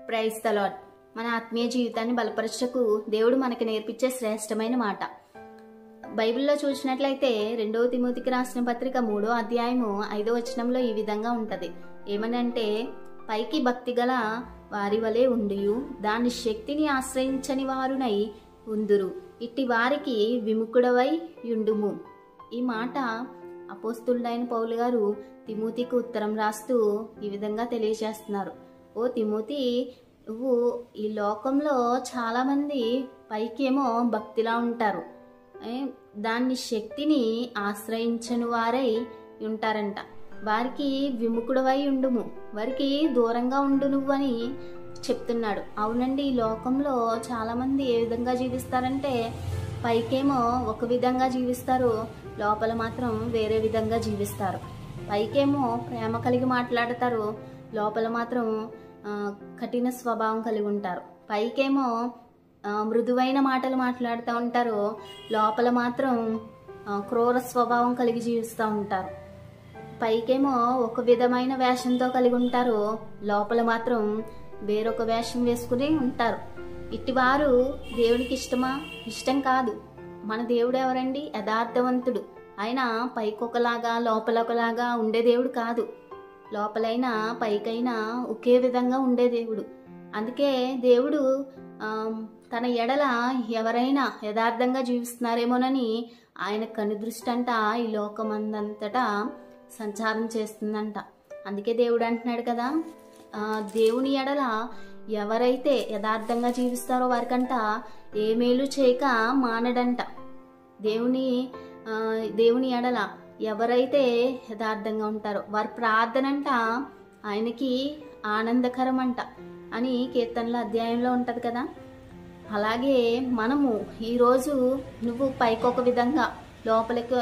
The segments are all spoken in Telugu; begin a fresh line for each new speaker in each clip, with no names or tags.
Praise the lord. మన ఆత్మీయ జీవితాన్ని బలపరచకు దేవుడు మనకి నేర్పించే శ్రేష్టమైన మాట. బైబిల్లో చూసినట్లయితే 2వ తిమోతికి రాసిన పత్రిక 3వ అధ్యాయము 5వ వచనంలో ఈ విధంగా ఉంటది. ఏమనంటే, పైకి భక్తి గల వారి వలె ఉండియు దాని శక్తిని ఆశ్రయించని వారునై ఉందురు, ఇట్టి వారికి విముఖుడవై యుండుము. ఈ మాట అపోస్తులుడైన పౌలు గారు తిమోతికి ఉత్తరం రాస్తూ ఈ విధంగా తెలియజేస్తున్నారు. ఓ తిమోతి, నువ్వు ఈ లోకంలో చాలామంది పైకేమో భక్తిలా ఉంటారు, దాన్ని శక్తిని ఆశ్రయించని వారై ఉంటారంట. వారికి విముఖుడవై ఉండుము, వారికి దూరంగా ఉండు నువ్వు అని చెప్తున్నాడు. అవునండి, ఈ లోకంలో చాలామంది ఏ విధంగా జీవిస్తారంటే, పైకేమో ఒక విధంగా జీవిస్తారు, లోపల మాత్రం వేరే విధంగా జీవిస్తారు. పైకేమో ప్రేమ కలిగి మాట్లాడతారు, లోపల మాత్రం కఠిన స్వభావం కలిగి ఉంటారు. పైకేమో మృదువైన మాటలు మాట్లాడుతూ ఉంటారు, లోపల మాత్రం క్రూర స్వభావం కలిగి జీవిస్తూ ఉంటారు. పైకేమో ఒక విధమైన వేషంతో కలిగి ఉంటారు, లోపల మాత్రం వేరొక వేషం వేసుకుని ఉంటారు. ఇట్టివారు దేవునికి ఇష్టమా? ఇష్టం కాదు. మన దేవుడు ఎవరండి? యథార్థవంతుడు. ఆయన పైకొకలాగా లోపల ఒకలాగా ఉండే దేవుడు కాదు. లోపలైనా పైకైనా ఒకే విధంగా ఉండే దేవుడు. అందుకే దేవుడు తన ఎడల ఎవరైనా యథార్థంగా జీవిస్తున్నారేమోనని ఆయన కనుదృష్టి అంట ఈ లోకమందంతటా సంచారం చేస్తుందంట. అందుకే దేవుడు అంటున్నాడు కదా, దేవుని ఎడల ఎవరైతే యథార్థంగా జీవిస్తారో వారికంట ఏ మేలు చేయక మానడంట. దేవుని ఎడల ఎవరైతే యథార్థంగా ఉంటారో వారి ప్రార్థన అంట ఆయనకి ఆనందకరం అంట అని కీర్తనల అధ్యాయంలో ఉంటది కదా. అలాగే మనము ఈరోజు నువ్వు పైకొక విధంగా లోపలికి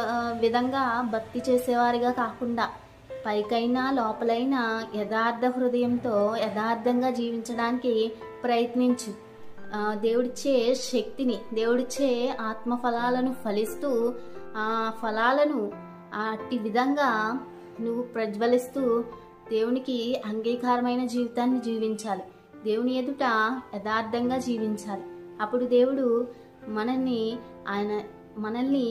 విధంగా భక్తి చేసేవారిగా కాకుండా పైకైనా లోపలైనా యథార్థ హృదయంతో యథార్థంగా జీవించడానికి ప్రయత్నించు. దేవుడిచ్చే శక్తిని, దేవుడిచ్చే ఆత్మ ఫలాలను ఫలిస్తూ ఆ ఫలాలను అట్టి విధంగా నువ్వు ప్రజ్వలిస్తూ దేవునికి అంగీకారమైన జీవితాన్ని జీవించాలి. దేవుని ఎదుట యథార్థంగా జీవించాలి. అప్పుడు దేవుడు మనల్ని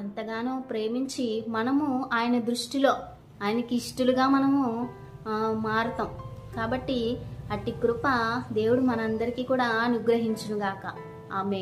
ఎంతగానో ప్రేమించి మనము ఆయన దృష్టిలో ఆయనకి ఇష్టలుగా మనము మారుతాం. కాబట్టి అట్టి కృప దేవుడు మనందరికీ కూడా అనుగ్రహించునుగాక. ఆమేన్.